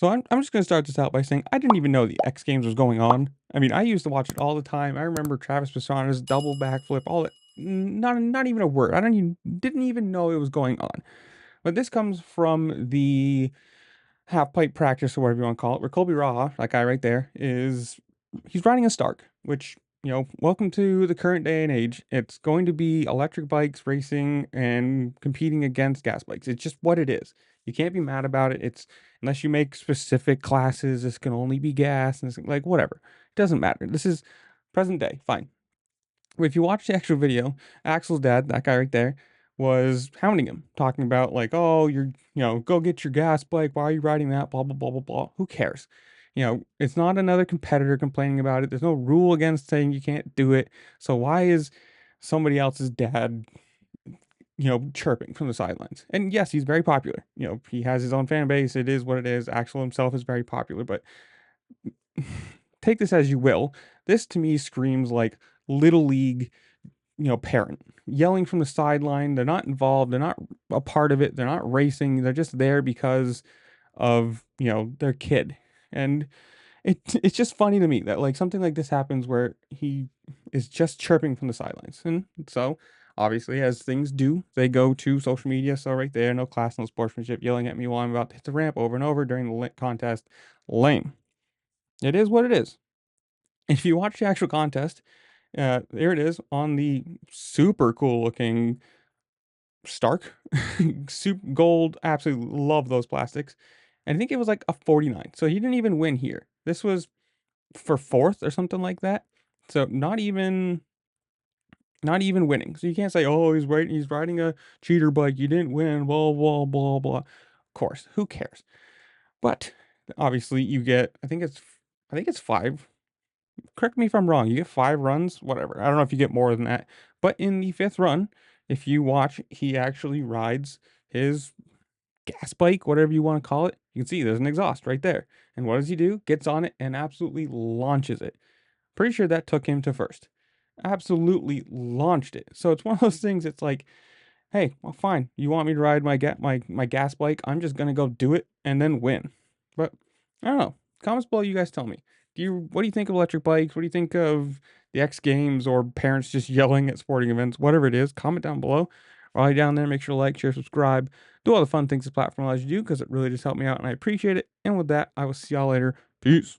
So I'm just gonna start this out by saying I didn't even know the X Games was going on. I mean, I used to watch it all the time. I remember Travis Pastrana's double backflip, all that. Not even a word. I didn't even know it was going on. But this comes from the half pipe practice or whatever you want to call it, where Colby Raha, that guy right there, he's riding a Stark, which, welcome to the current day and age. It's going to be electric bikes racing and competing against gas bikes. It's just what it is. You can't be mad about it. It's unless you make specific classes, this can only be gas and it's like whatever. It doesn't matter. This is present day. Fine. But if you watch the actual video, Axel's dad, that guy right there, was hounding him, talking about like, oh, go get your gas bike. Why are you riding that? Blah, blah, blah, blah, blah. Who cares? It's not another competitor complaining about it. There's no rule against saying you can't do it. So why is somebody else's dad, chirping from the sidelines? And yes, he's very popular. He has his own fan base. It is what it is. Axel himself is very popular, but take this as you will. This to me screams like little league, parent yelling from the sideline. They're not involved. They're not a part of it. They're not racing. They're just there because of, their kid. And it's just funny to me that like something like this happens where he is just chirping from the sidelines. And so obviously, as things do, they go to social media. So right there, no class, no sportsmanship, yelling at me while I'm about to hit the ramp over and over during the contest. Lame. It is what it is. If you watch the actual contest, there it is on the super cool looking Stark, super gold. Absolutely love those plastics. And I think it was like a 49. So he didn't even win here. This was for fourth or something like that. So not even winning. So you can't say, oh, he's riding a cheater bike. You didn't win. Blah blah blah blah. Of course, who cares? But obviously, you get. I think it's five. Correct me if I'm wrong. You get 5 runs, whatever. I don't know if you get more than that. But in the fifth run, if you watch, he actually rides his gas bike, whatever you want to call it. You can see there's an exhaust right there. And what does he do? Gets on it and absolutely launches it. Pretty sure that took him to first. Absolutely launched it. So it's one of those things. It's like, hey, well, fine. You want me to ride my gas bike? I'm just gonna go do it and then win. But I don't know. Comments below. You guys tell me. What do you think of electric bikes? What do you think of the X Games or parents just yelling at sporting events? Whatever it is, comment down below. While you're down there, make sure to like, share, subscribe, do all the fun things this platform allows you to do because it really just helped me out and I appreciate it. And with that, I will see y'all later. Peace.